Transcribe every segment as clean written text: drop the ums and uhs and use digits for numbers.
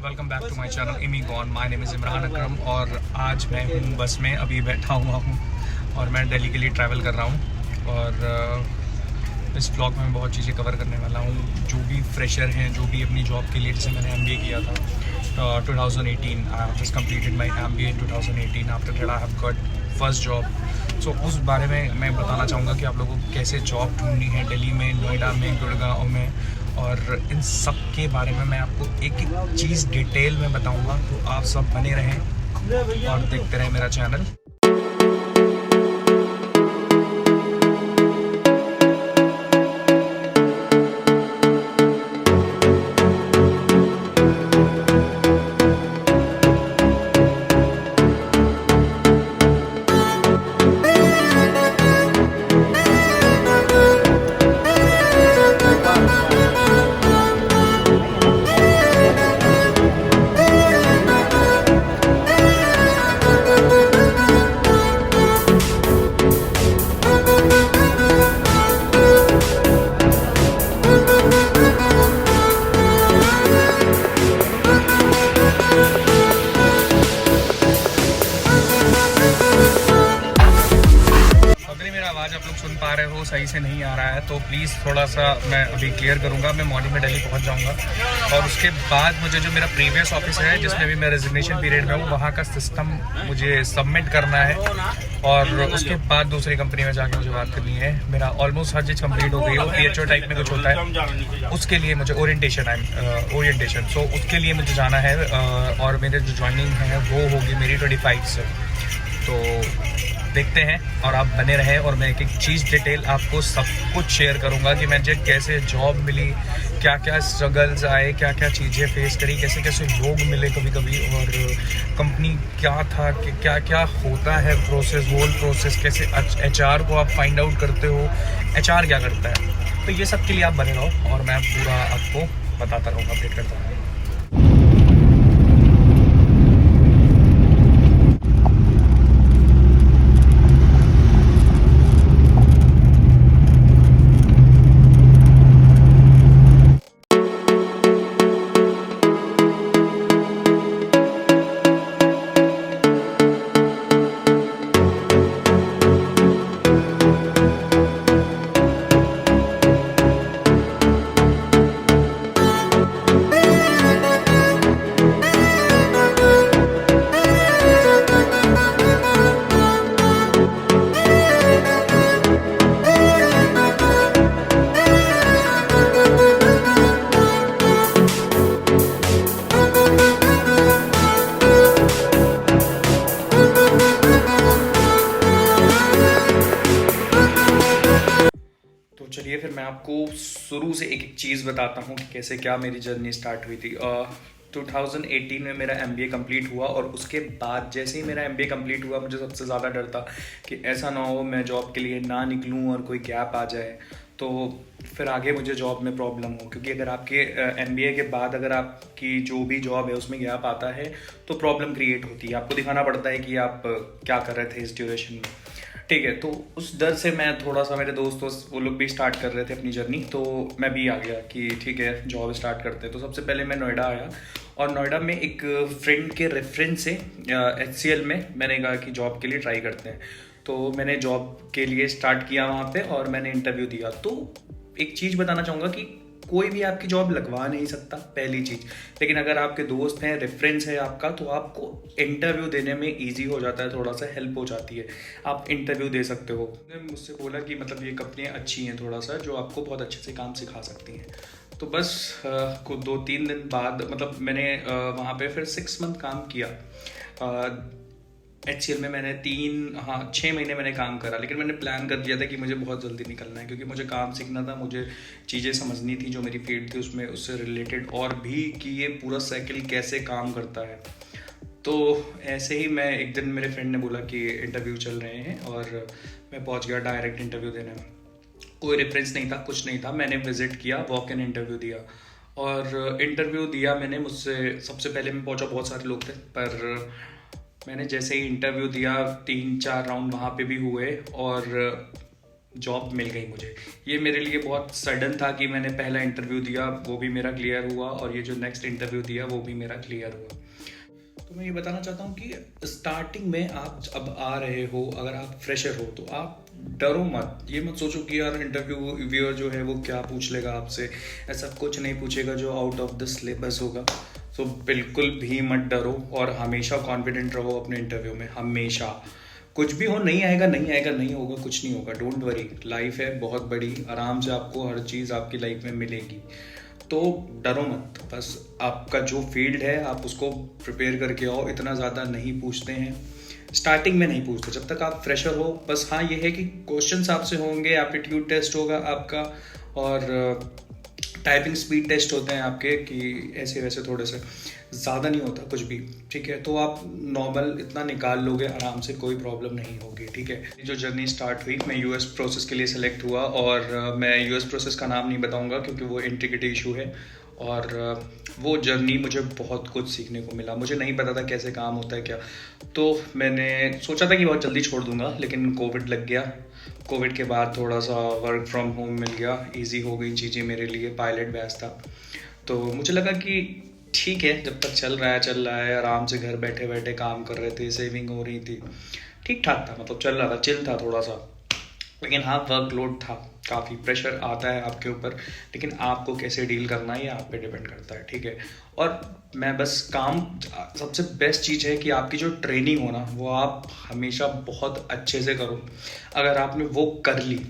Welcome back to my channel इमी गॉन। My name is Imran Akram और आज मैं हूँ बस में, अभी बैठा हुआ हूँ और मैं दिल्ली के लिए ट्रैवल कर रहा हूँ। और इस ब्लॉग में मैं बहुत चीज़ें कवर करने वाला हूँ। जो भी फ्रेशर हैं, जो भी अपनी जॉब के लिए, जैसे मैंने MBA किया था 2018, I just completed my MBA in 2018। After that I have got first job. So उस बारे में मैं बताना चाहूँगा कि आप लोगों को कैसे जॉब ढूंढनी है दिल्ली में, नोएडा में, गुड़गांव में, और इन सब के बारे में मैं आपको एक एक चीज़ डिटेल में बताऊंगा। तो आप सब बने रहें और देखते रहें मेरा चैनल। आवाज़ आप लोग सुन पा रहे हो सही से नहीं आ रहा है तो प्लीज़ थोड़ा सा मैं अभी क्लियर करूंगा। मैं मॉर्निंग में दिल्ली पहुंच जाऊंगा और उसके बाद मुझे जो मेरा प्रीवियस ऑफिस है जिसमें भी मैं रेजिग्नेशन पीरियड में हूँ, वहाँ का सिस्टम मुझे सबमिट करना है और उसके बाद दूसरी कंपनी में जाके मुझे बात करनी है। मेरा ऑलमोस्ट हर चीज़ कंप्लीट हो गई हो। PHO टाइप में कुछ होता है, उसके लिए मुझे ओरिएंटेशन सो उसके लिए मुझे जाना है और मेरे जो ज्वाइनिंग है वो होगी मेरी 25 से। तो देखते हैं और आप बने रहें और मैं एक एक चीज़ डिटेल आपको सब कुछ शेयर करूंगा कि मुझे कैसे जॉब मिली, क्या क्या स्ट्रगल्स आए, क्या क्या चीज़ें फेस करी, कैसे कैसे लोग मिले कभी कभी, और कंपनी क्या था, कि क्या क्या होता है प्रोसेस, होल प्रोसेस, कैसे HR को आप फाइंड आउट करते हो, HR क्या करता है। तो ये सब के लिए आप बने रहो और मैं पूरा आपको बताता रहूँगा, अपडेट करता रहूँगा। चलिए फिर मैं आपको शुरू से एक एक चीज़ बताता हूँ कि कैसे क्या मेरी जर्नी स्टार्ट हुई थी। 2018 में मेरा MBA कंप्लीट हुआ और उसके बाद जैसे ही मेरा MBA कंप्लीट हुआ, मुझे सबसे ज़्यादा डर था कि ऐसा ना हो मैं जॉब के लिए ना निकलूँ और कोई गैप आ जाए तो फिर आगे मुझे जॉब में प्रॉब्लम हो। क्योंकि अगर आपके MBA के बाद अगर आपकी जो भी जॉब है उसमें गैप आता है तो प्रॉब्लम क्रिएट होती है। आपको दिखाना पड़ता है कि आप क्या कर रहे थे इस ड्यूरेशन में, ठीक है। तो उस डर से मैं थोड़ा सा, मेरे दोस्त वो लोग भी स्टार्ट कर रहे थे अपनी जर्नी, तो मैं भी आ गया कि ठीक है जॉब स्टार्ट करते हैं। तो सबसे पहले मैं नोएडा आया और नोएडा में एक फ्रेंड के रेफरेंस से HCL में मैंने कहा कि जॉब के लिए ट्राई करते हैं। तो मैंने जॉब के लिए स्टार्ट किया वहाँ पे और मैंने इंटरव्यू दिया। तो एक चीज़ बताना चाहूँगा कि कोई भी आपकी जॉब लगवा नहीं सकता, पहली चीज़। लेकिन अगर आपके दोस्त हैं, रेफरेंस है आपका, तो आपको इंटरव्यू देने में इजी हो जाता है, थोड़ा सा हेल्प हो जाती है, आप इंटरव्यू दे सकते हो। उन्होंने मुझसे बोला कि मतलब ये कंपनियाँ अच्छी हैं थोड़ा सा, जो आपको बहुत अच्छे से काम सिखा सकती हैं। तो बस कुछ 2-3 दिन बाद मतलब मैंने वहाँ पे फिर 6 मंथ काम किया। HCL में मैंने 6 महीने मैंने काम करा। लेकिन मैंने प्लान कर दिया था कि मुझे बहुत जल्दी निकलना है, क्योंकि मुझे काम सीखना था, मुझे चीज़ें समझनी थी जो मेरी फील्ड थी उसमें, उससे रिलेटेड, और भी कि ये पूरा साइकिल कैसे काम करता है। तो ऐसे ही मैं एक दिन, मेरे फ्रेंड ने बोला कि इंटरव्यू चल रहे हैं और मैं पहुंच गया डायरेक्ट इंटरव्यू देने में। कोई रेफरेंस नहीं था, कुछ नहीं था। मैंने विजिट किया, वॉक इन इंटरव्यू दिया और इंटरव्यू दिया मैंने। मुझसे सबसे पहले मैं पहुंचा, बहुत सारे लोग थे, पर मैंने जैसे ही इंटरव्यू दिया 3-4 राउंड वहाँ पे भी हुए और जॉब मिल गई मुझे। ये मेरे लिए बहुत सडन था कि मैंने पहला इंटरव्यू दिया, वो भी मेरा क्लियर हुआ, और ये जो नेक्स्ट इंटरव्यू दिया वो भी मेरा क्लियर हुआ। तो मैं ये बताना चाहता हूँ कि स्टार्टिंग में आप अब आ रहे हो, अगर आप फ्रेशर हो तो आप डरो मत। ये मत सोचो कि यार इंटरव्यूअर जो है वो क्या पूछ लेगा आपसे। ऐसा कुछ नहीं पूछेगा जो आउट ऑफ द सिलेबस होगा। तो बिल्कुल भी मत डरो, और हमेशा कॉन्फिडेंट रहो अपने इंटरव्यू में। हमेशा कुछ भी हो, नहीं आएगा नहीं आएगा, नहीं होगा, कुछ नहीं होगा, डोंट वरी। लाइफ है बहुत बड़ी, आराम से आपको हर चीज़ आपकी लाइफ में मिलेगी। तो डरो मत, बस आपका जो फील्ड है आप उसको प्रिपेयर करके आओ। इतना ज़्यादा नहीं पूछते हैं, स्टार्टिंग में नहीं पूछते जब तक आप फ्रेशर हो। बस हाँ ये है कि क्वेश्चंस आपसे होंगे, एप्टीट्यूड टेस्ट होगा आपका, और टाइपिंग स्पीड टेस्ट होते हैं आपके, कि ऐसे वैसे थोड़े से, ज़्यादा नहीं होता कुछ भी, ठीक है। तो आप नॉर्मल इतना निकाल लोगे आराम से, कोई प्रॉब्लम नहीं होगी, ठीक है। जो जर्नी स्टार्ट हुई, मैं यूएस प्रोसेस के लिए सेलेक्ट हुआ, और मैं यूएस प्रोसेस का नाम नहीं बताऊंगा क्योंकि वो इंटीग्रिटी इशू है। और वो जर्नी मुझे बहुत कुछ सीखने को मिला। मुझे नहीं पता था कैसे काम होता है क्या, तो मैंने सोचा था कि बहुत जल्दी छोड़ दूंगा, लेकिन कोविड लग गया। कोविड के बाद थोड़ा सा वर्क फ्रॉम होम मिल गया, इजी हो गई चीज़ें मेरे लिए। पायलट बैच था, तो मुझे लगा कि ठीक है, जब तक चल रहा है, आराम से घर बैठे बैठे काम कर रहे थे, सेविंग हो रही थी, ठीक ठाक था, मतलब चल रहा था, चिल था थोड़ा सा। लेकिन हाँ वर्कलोड था, काफ़ी प्रेशर आता है आपके ऊपर, लेकिन आपको कैसे डील करना है ये आप पे डिपेंड करता है, ठीक है। और मैं बस काम, सबसे बेस्ट चीज़ है कि आपकी जो ट्रेनिंग हो ना वो आप हमेशा बहुत अच्छे से करो। अगर आपने वो कर ली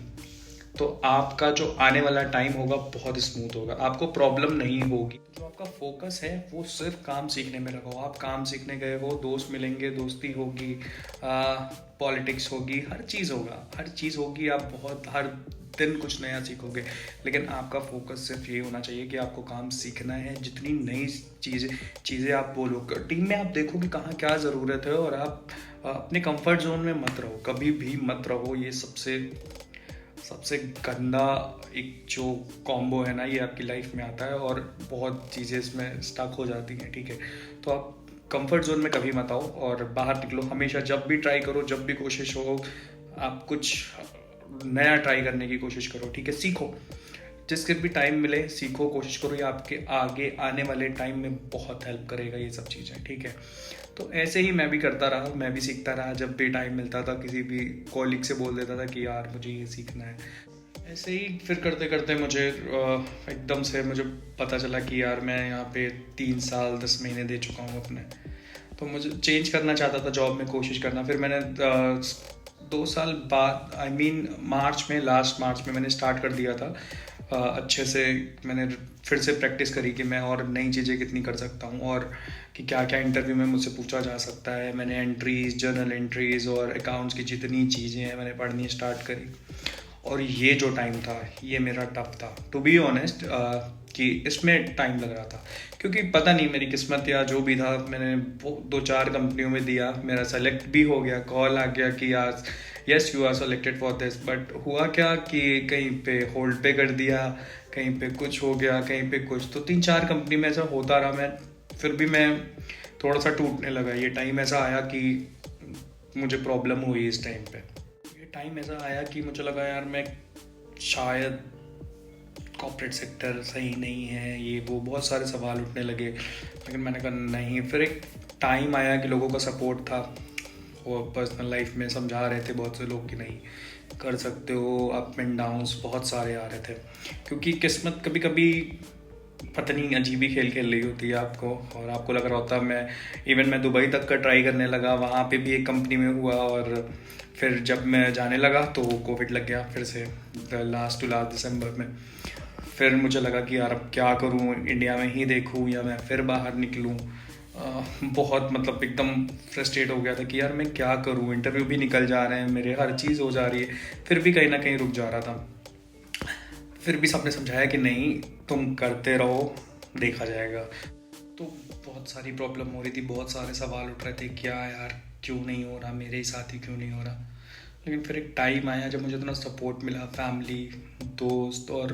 तो आपका जो आने वाला टाइम होगा बहुत स्मूथ होगा, आपको प्रॉब्लम नहीं होगी। जो आपका फोकस है वो सिर्फ काम सीखने में लगाओ। आप काम सीखने गए हो, दोस्त मिलेंगे, दोस्ती होगी, पॉलिटिक्स होगी, हर चीज़ होगा, हर चीज़ होगी। आप बहुत हर दिन कुछ नया सीखोगे, लेकिन आपका फोकस सिर्फ ये होना चाहिए कि आपको काम सीखना है। जितनी नई चीज़ें आप बोलो, टीम में आप देखो कि कहाँ क्या ज़रूरत है, और आप अपने कंफर्ट जोन में मत रहो, कभी भी मत रहो। ये सबसे गंदा एक जो कॉम्बो है ना, ये आपकी लाइफ में आता है, और बहुत चीज़ें इसमें स्टक हो जाती हैं, ठीक है। तो आप कंफर्ट जोन में कभी मत आओ और बाहर निकलो। हमेशा जब भी ट्राई करो, जब भी कोशिश हो, आप कुछ नया ट्राई करने की कोशिश करो, ठीक है। सीखो, जिसके भी टाइम मिले सीखो, कोशिश करो। ये आपके आगे आने वाले टाइम में बहुत हेल्प करेगा ये सब चीज़ें, ठीक है। तो ऐसे ही मैं भी करता रहा, मैं भी सीखता रहा। जब भी टाइम मिलता था किसी भी कॉलीग से बोल देता था कि यार मुझे ये सीखना है। ऐसे ही फिर करते करते मुझे एकदम से मुझे पता चला कि यार मैं यहाँ पे 3 साल 10 महीने दे चुका हूँ अपने, तो मुझे चेंज करना चाहता था, जॉब में कोशिश करना। फिर मैंने 2 साल बाद, मार्च में, लास्ट मार्च में मैंने स्टार्ट कर दिया था। अच्छे से मैंने फिर से प्रैक्टिस करी कि मैं और नई चीज़ें कितनी कर सकता हूँ, और कि क्या क्या इंटरव्यू में मुझसे पूछा जा सकता है। मैंने एंट्रीज, जर्नल एंट्रीज और अकाउंट्स की जितनी चीज़ें हैं मैंने पढ़नी स्टार्ट करी। और ये जो टाइम था ये मेरा टफ था, टू बी ऑनेस्ट, कि इसमें टाइम लग रहा था, क्योंकि पता नहीं मेरी किस्मत या जो भी था। मैंने 2-4 कंपनियों में दिया, मेरा सेलेक्ट भी हो गया, कॉल आ गया कि यार yes you are selected for this. But हुआ क्या कि कहीं पे होल्ड पे कर दिया, कहीं पे कुछ हो गया, कहीं पे कुछ। तो 3-4 कंपनी में ऐसा होता रहा। मैं फिर भी मैं थोड़ा सा टूटने लगा। ये टाइम ऐसा आया कि मुझे प्रॉब्लम हुई। इस टाइम पे ये टाइम ऐसा आया कि मुझे लगा यार मैं शायद कॉर्पोरेट सेक्टर सही नहीं है, ये वो बहुत सारे सवाल उठने लगे। लेकिन मैंने कहा नहीं। फिर एक टाइम आया कि लोगों का सपोर्ट था, और पर्सनल लाइफ में समझा रहे थे बहुत से लोग कि नहीं कर सकते हो। अप एंड डाउन्स बहुत सारे आ रहे थे, क्योंकि किस्मत कभी कभी पता नहीं अजीब ही खेल खेल रही होती है आपको, और आपको लग रहा होता है। मैं दुबई तक का ट्राई करने लगा, वहाँ पे भी एक कंपनी में हुआ, और फिर जब मैं जाने लगा तो कोविड लग गया फिर से, लास्ट टू लास्ट दिसंबर में। फिर मुझे लगा कि यार अब क्या करूँ, इंडिया में ही देखूँ या मैं फिर बाहर निकलूँ। बहुत मतलब एकदम फ्रस्ट्रेट हो गया था कि यार मैं क्या करूँ। इंटरव्यू भी निकल जा रहे हैं मेरे, हर चीज़ हो जा रही है, फिर भी कहीं ना कहीं रुक जा रहा था। फिर भी सबने समझाया कि नहीं तुम करते रहो, देखा जाएगा। तो बहुत सारी प्रॉब्लम हो रही थी, बहुत सारे सवाल उठ रहे थे, क्या यार क्यों नहीं हो रहा, मेरे ही साथ ही क्यों नहीं हो रहा। लेकिन फिर एक टाइम आया जब मुझे इतना सपोर्ट मिला, फैमिली, दोस्त और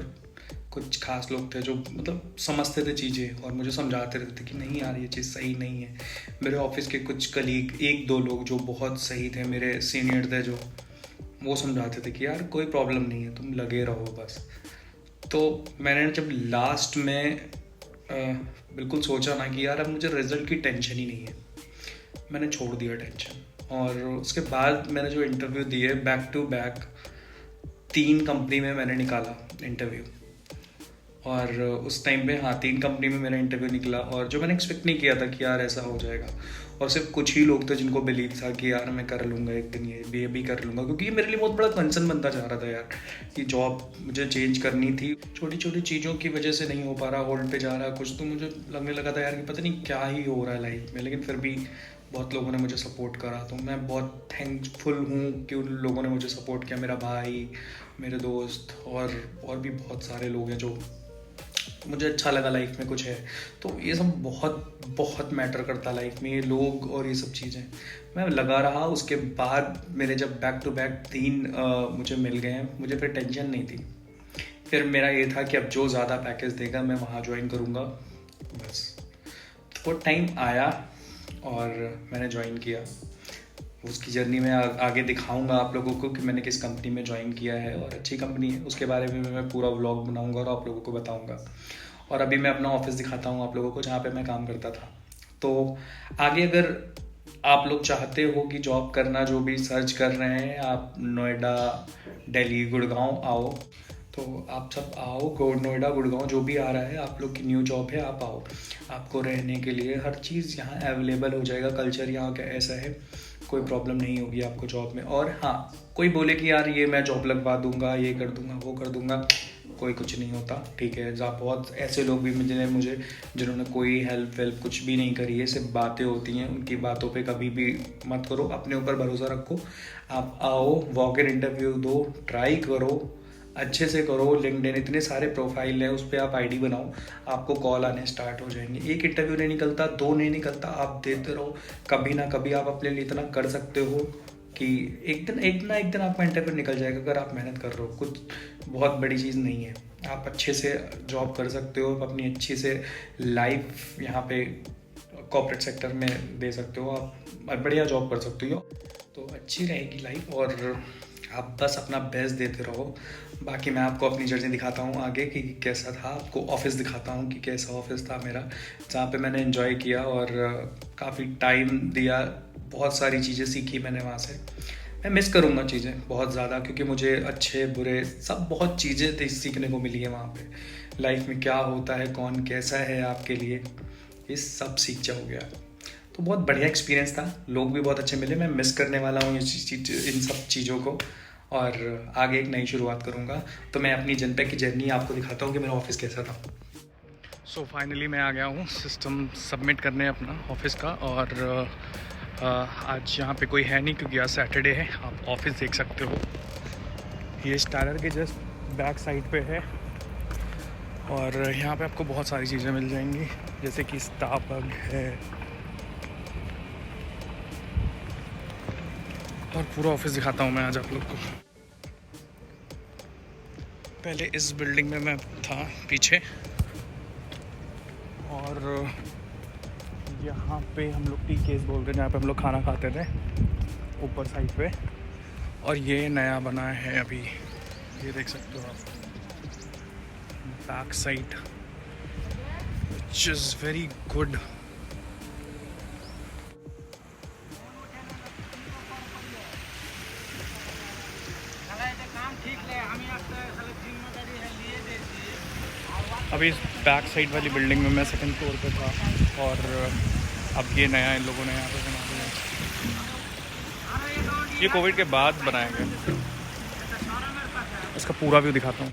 कुछ खास लोग थे जो मतलब समझते थे चीज़ें और मुझे समझाते रहते थे कि नहीं यार ये चीज़ सही नहीं है। मेरे ऑफिस के कुछ कलीग, 1-2 लोग जो बहुत सही थे, मेरे सीनियर थे जो, वो समझाते थे कि यार कोई प्रॉब्लम नहीं है, तुम लगे रहो बस। तो मैंने जब लास्ट में बिल्कुल सोचा ना कि यार अब मुझे रिज़ल्ट की टेंशन ही नहीं है, मैंने छोड़ दिया टेंशन। और उसके बाद मैंने जो इंटरव्यू दिए बैक टू बैक 3 कंपनी में मैंने निकाला इंटरव्यू। और उस टाइम पे 3 कंपनी में मेरा इंटरव्यू निकला, और जो मैंने एक्सपेक्ट नहीं किया था कि यार ऐसा हो जाएगा। और सिर्फ कुछ ही लोग थे जिनको बिलीव था कि यार मैं कर लूँगा एक दिन, ये भी कर लूँगा, क्योंकि ये मेरे लिए बहुत बड़ा कंसर्न बनता जा रहा था यार कि जॉब मुझे चेंज करनी थी। छोटी छोटी चीज़ों की वजह से नहीं हो पा रहा, होल्ड पे जा रहा कुछ, तो मुझे लगने लगा था यार कि पता नहीं क्या ही हो रहा है लाइफ में। लेकिन फिर भी बहुत लोगों ने मुझे सपोर्ट करा, तो मैं बहुत थैंकफुल हूँ कि उन लोगों ने मुझे सपोर्ट किया। मेरा भाई, मेरे दोस्त और भी बहुत सारे लोग हैं जो मुझे अच्छा लगा लाइफ में कुछ है। तो ये सब बहुत बहुत मैटर करता है लाइफ में, ये लोग और ये सब चीज़ें। मैं लगा रहा, उसके बाद मेरे जब बैक टू बैक 3 मुझे मिल गए हैं, मुझे फिर टेंशन नहीं थी। फिर मेरा ये था कि अब जो ज़्यादा पैकेज देगा मैं वहाँ ज्वाइन करूँगा बस। तो वो टाइम आया और मैंने ज्वाइन किया। उसकी जर्नी में आगे दिखाऊंगा आप लोगों को कि मैंने किस कंपनी में ज्वाइन किया है, और अच्छी कंपनी है, उसके बारे में मैं पूरा व्लॉग बनाऊंगा और आप लोगों को बताऊंगा। और अभी मैं अपना ऑफिस दिखाता हूँ आप लोगों को, जहाँ पे मैं काम करता था। तो आगे अगर आप लोग चाहते हो कि जॉब करना, जो भी सर्च कर रहे हैं, आप नोएडा, दिल्ली, गुड़गांव आओ, तो आप सब आओ। नोएडा, गुड़गांव जो भी आ रहा है, आप लोग की न्यू जॉब है, आप आओ। आपको रहने के लिए हर चीज़ यहाँ अवेलेबल हो जाएगा। कल्चर यहाँ का ऐसा है, कोई प्रॉब्लम नहीं होगी आपको जॉब में। और हाँ, कोई बोले कि यार ये मैं जॉब लगवा दूंगा, ये कर दूंगा, वो कर दूंगा, कोई कुछ नहीं होता, ठीक है। जहाँ बहुत ऐसे लोग भी जिन्होंने कोई हेल्प वेल्प कुछ भी नहीं करी है, सिर्फ बातें होती हैं, उनकी बातों पे कभी भी मत करो, अपने ऊपर भरोसा रखो। आप आओ, वॉक इन इंटरव्यू दो, ट्राई करो, अच्छे से करो। लिंक्डइन इतने सारे प्रोफाइल हैं, उस पर आप आईडी बनाओ, आपको कॉल आने स्टार्ट हो जाएंगे। एक इंटरव्यू नहीं निकलता, 2 नहीं निकलता, आप देते रहो। कभी ना कभी आप अपने लिए इतना कर सकते हो कि एक दिन आपका इंटरव्यू निकल जाएगा, अगर आप मेहनत कर रहे हो। कुछ बहुत बड़ी चीज़ नहीं है, आप अच्छे से जॉब कर सकते हो, अपनी अच्छी से लाइफ यहाँ पे कॉर्पोरेट सेक्टर में दे सकते हो, आप बढ़िया जॉब कर सकते हो, तो अच्छी रहेगी लाइफ। और आप बस अपना बेस्ट देते रहो। बाकी मैं आपको अपनी जर्नी दिखाता हूँ आगे कि कैसा था, आपको ऑफिस दिखाता हूँ कि कैसा ऑफिस था मेरा, जहाँ पे मैंने एंजॉय किया और काफ़ी टाइम दिया, बहुत सारी चीज़ें सीखी मैंने वहाँ से। मैं मिस करूँगा चीज़ें बहुत ज़्यादा, क्योंकि मुझे अच्छे बुरे सब बहुत चीज़ें सीखने को मिली है वहाँ पे। लाइफ में क्या होता है, कौन कैसा है आपके लिए, ये सब सीख जाओगे आप। तो बहुत बढ़िया एक्सपीरियंस था, लोग भी बहुत अच्छे मिले। मैं मिस करने वाला हूँ इन सब चीज़ों को, और आगे एक नई शुरुआत करूँगा। तो मैं अपनी जनपैक की जर्नी आपको दिखाता हूँ कि मेरा ऑफिस कैसा था। सो फाइनली मैं आ गया हूँ सिस्टम सबमिट करने अपना ऑफिस का, और आज यहाँ पे कोई है नहीं क्योंकि आज सैटरडे है। आप ऑफिस देख सकते हो, ये स्टारर के जस्ट बैक साइड पे है, और यहाँ पे आपको बहुत सारी चीज़ें मिल जाएंगी, जैसे कि स्टारबक है, और पूरा ऑफिस दिखाता हूँ मैं आज आप लोग को। पहले इस बिल्डिंग में मैं था पीछे, और यहाँ पे हम लोग टी केस बोलते हैं, जहाँ पे हम लोग खाना खाते थे, ऊपर साइड पे। और ये नया बना है अभी, ये देख सकते हो आप, back side, which is very good. अभी इस बैक साइड वाली बिल्डिंग में मैं सेकंड फ्लोर पे था, और अब ये नया इन लोगों ने यहाँ पे बना दिया। ये कोविड के बाद बनाया गया। इसका पूरा व्यू दिखाता हूँ।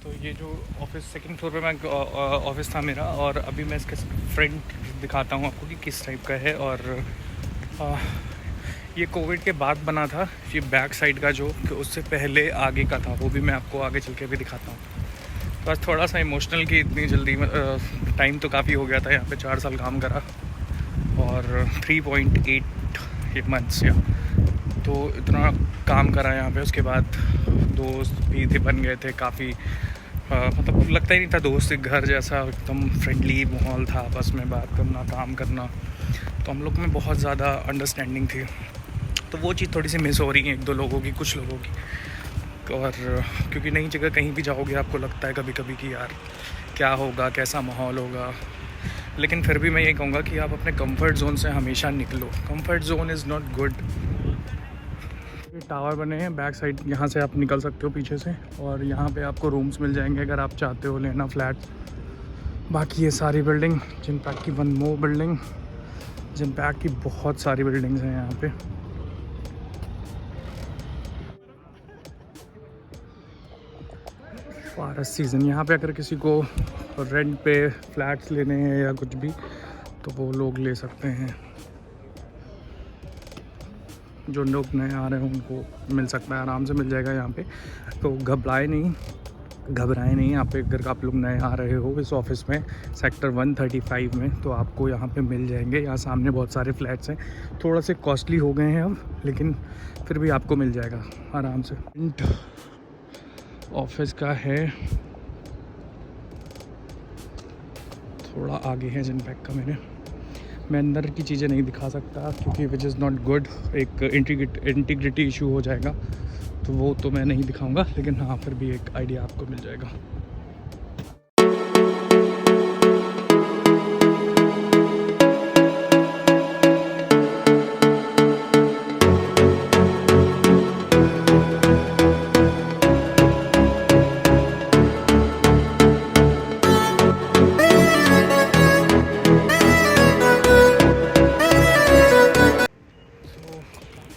तो ये जो ऑफिस सेकंड फ्लोर पे मैं ऑफिस था मेरा, और अभी मैं इसके फ्रंट दिखाता हूँ आपको कि किस टाइप का है। और ये कोविड के बाद बना था, ये बैक साइड का जो कि उससे पहले आगे का था, वो भी मैं आपको आगे चल के भी दिखाता हूँ। तो आज थोड़ा सा इमोशनल कि इतनी जल्दी टाइम तो काफ़ी हो गया था, यहाँ पे 4 साल काम करा, और 3.8 मंथ्स या तो इतना काम करा यहाँ पे। उसके बाद दोस्त भी थे, बन गए थे काफ़ी, मतलब लगता ही नहीं था दोस्त, एक घर जैसा एकदम फ्रेंडली माहौल था, आपस में बात करना, काम करना। तो हम लोग में बहुत ज़्यादा अंडरस्टैंडिंग थी। तो वो चीज़ थोड़ी सी मिस हो रही है एक दो लोगों की, कुछ लोगों की। और क्योंकि नई जगह कहीं भी जाओगे आपको लगता है कभी कभी कि यार क्या होगा, कैसा माहौल होगा। लेकिन फिर भी मैं ये कहूँगा कि आप अपने कंफर्ट जोन से हमेशा निकलो। Comfort zone is not good. ये टावर बने हैं बैक साइड, यहाँ से आप निकल सकते हो पीछे से, और यहाँ पे आपको रूम्स मिल जाएंगे अगर आप चाहते हो लेना फ्लैट। बाकी ये सारी बिल्डिंग, जिनपैक्ट की 1 मोर बिल्डिंग, जिनपैक्ट की बहुत सारी बिल्डिंग्स हैं यहाँ पे। फॉरेस्ट सीज़न यहाँ पे अगर किसी को रेंट पे फ्लैट्स लेने हैं या कुछ भी तो वो लोग ले सकते हैं। जो लोग नए आ रहे हैं उनको मिल सकता है, आराम से मिल जाएगा यहाँ पे। तो घबराए नहीं यहाँ पे। अगर आप लोग नए आ रहे हो इस ऑफिस में सेक्टर 135 में तो आपको यहाँ पे मिल जाएंगे। यहाँ सामने बहुत सारे फ्लैट्स हैं, थोड़ा से कॉस्टली हो गए हैं अब, लेकिन फिर भी आपको मिल जाएगा आराम से। ऑफिस का है थोड़ा आगे है जिनपैक्ट का। मैं अंदर की चीज़ें नहीं दिखा सकता क्योंकि विच इज़ नॉट गुड, एक इंटीग्रिटी इशू हो जाएगा, तो वो तो मैं नहीं दिखाऊंगा। लेकिन हाँ, फिर भी एक आइडिया आपको मिल जाएगा।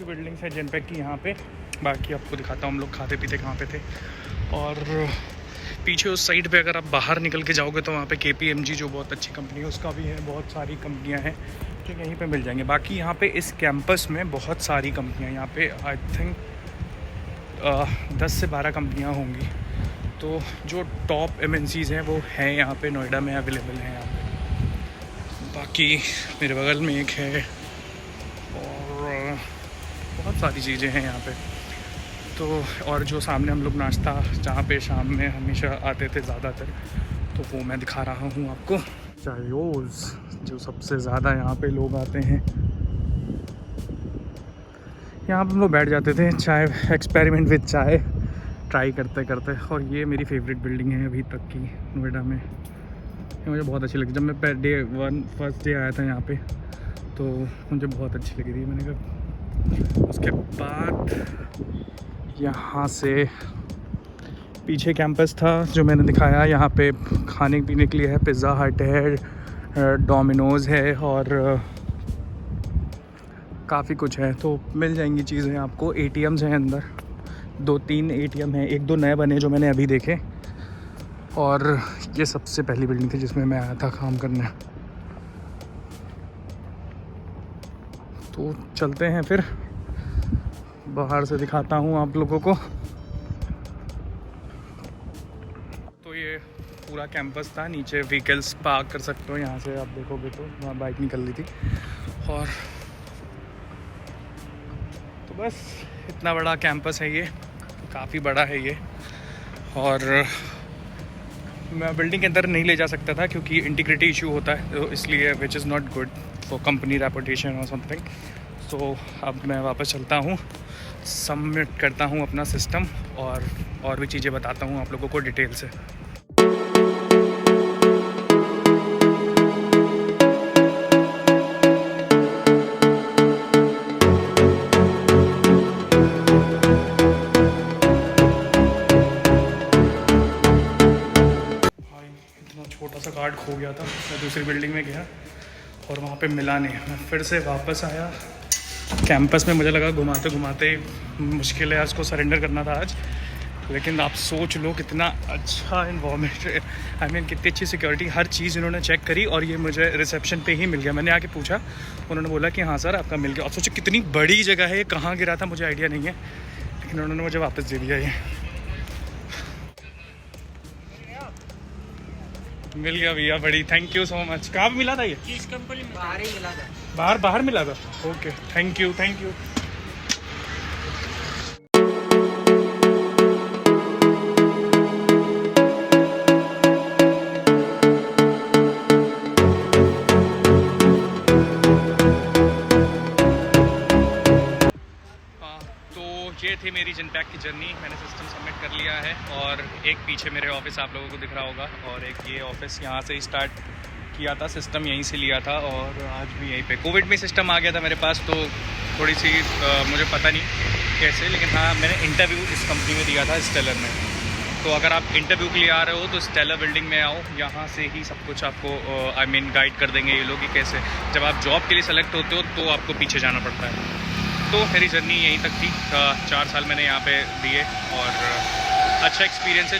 बिल्डिंग्स है जिनपैक्ट की यहाँ पे। बाकी आपको दिखाता हूँ हम लोग खाते पीते कहाँ पे थे। और पीछे उस साइड पे अगर आप बाहर निकल के जाओगे तो वहाँ पे KPMG जो बहुत अच्छी कंपनी है उसका भी है। बहुत सारी कंपनियाँ हैं जो यहीं पे मिल जाएंगे। बाकी यहाँ पे इस कैंपस में बहुत सारी कंपनियाँ, यहाँ पे आई थिंक 10 से 12 कंपनियाँ होंगी। तो जो टॉप MNCs हैं वो हैं यहाँ पे, नोएडा में अवेलेबल हैं यहाँ पे। बाकी मेरे बगल में एक है और बहुत सारी चीज़ें हैं यहाँ पे। तो और जो सामने हम लोग नाश्ता जहाँ पे शाम में हमेशा आते थे ज़्यादातर, तो वो मैं दिखा रहा हूँ आपको। चायोज़ जो सबसे ज़्यादा यहाँ पे लोग आते हैं, यहाँ पे हम लोग बैठ जाते थे चाय, एक्सपेरिमेंट विद चाय ट्राई करते करते। और ये मेरी फेवरेट बिल्डिंग है अभी तक की नोएडा में। ये मुझे बहुत अच्छी लगी। जब मैं फर्स्ट डे आया था यहाँ पे तो मुझे बहुत अच्छी लगी थी। मैंने कहा, उसके बाद यहाँ से पीछे कैंपस था जो मैंने दिखाया, यहाँ पे खाने पीने के लिए है, पिज़्ज़ा हट है, डोमिनोज़ है और काफ़ी कुछ है। तो मिल जाएंगी चीज़ें आपको। ATMs हैं अंदर, 2-3 ATM हैं, 1-2 नए बने जो मैंने अभी देखे। और ये सबसे पहली बिल्डिंग थी जिसमें मैं आया था काम करने। तो चलते हैं फिर, बाहर से दिखाता हूँ आप लोगों को। तो ये पूरा कैंपस था, नीचे व्हीकल्स पार्क कर सकते हो। यहाँ से आप देखोगे तो वहाँ बाइक निकल रही थी। और तो बस इतना बड़ा कैंपस है ये, काफ़ी बड़ा है ये। और मैं बिल्डिंग के अंदर नहीं ले जा सकता था क्योंकि इंटीग्रिटी इशू होता है, तो इसलिए which is not good for company reputation और समथिंग। सो अब मैं वापस चलता हूँ, सबमिट करता हूँ अपना सिस्टम और भी चीज़ें बताता हूँ आप लोगों को डिटेल से। छोटा सा कार्ड खो गया था, मैं दूसरी बिल्डिंग में गया और वहाँ पे मिला नहीं। मैं फिर से वापस आया कैंपस में। मुझे लगा घुमाते घुमाते मुश्किल है उसको सरेंडर करना था आज, लेकिन आप सोच लो कितना अच्छा इन्वायरमेंट, आई मीन कितनी अच्छी सिक्योरिटी, हर चीज़ इन्होंने चेक करी। और ये मुझे रिसेप्शन पे ही मिल गया। मैंने आके पूछा, उन्होंने बोला कि हाँ सर आपका मिल गया। और सोचो कितनी बड़ी जगह है, ये कहाँ गिरा था मुझे आइडिया नहीं है, लेकिन उन्होंने मुझे वापस दे दिया ये। मिल गया भैया, बड़ी थैंक यू सो मच। कहाँ पे मिला था ये? किस कंपनी में? बाहर ही मिला था। बाहर मिला था। Okay, thank you thank you. ये थी मेरी जिनपैक की जर्नी। मैंने सिस्टम सबमिट कर लिया है और एक पीछे मेरे ऑफिस आप लोगों को दिख रहा होगा, और एक ये ऑफिस यहाँ से ही स्टार्ट किया था, सिस्टम यहीं से लिया था और आज भी यहीं पे। कोविड में सिस्टम आ गया था मेरे पास, तो थोड़ी सी मुझे पता नहीं कैसे, लेकिन हाँ मैंने इंटरव्यू इस कंपनी में दिया था, स्टेलर में। तो अगर आप इंटरव्यू के लिए आ रहे हो तो स्टेलर बिल्डिंग में आओ, यहाँ से ही सब कुछ आपको आई मीन गाइड कर देंगे ये लोग कि कैसे जब आप जॉब के लिए सेलेक्ट होते हो तो आपको पीछे जाना पड़ता है। तो मेरी जर्नी यहीं तक थी। 4 साल मैंने यहाँ पे दिए और अच्छा एक्सपीरियंस है।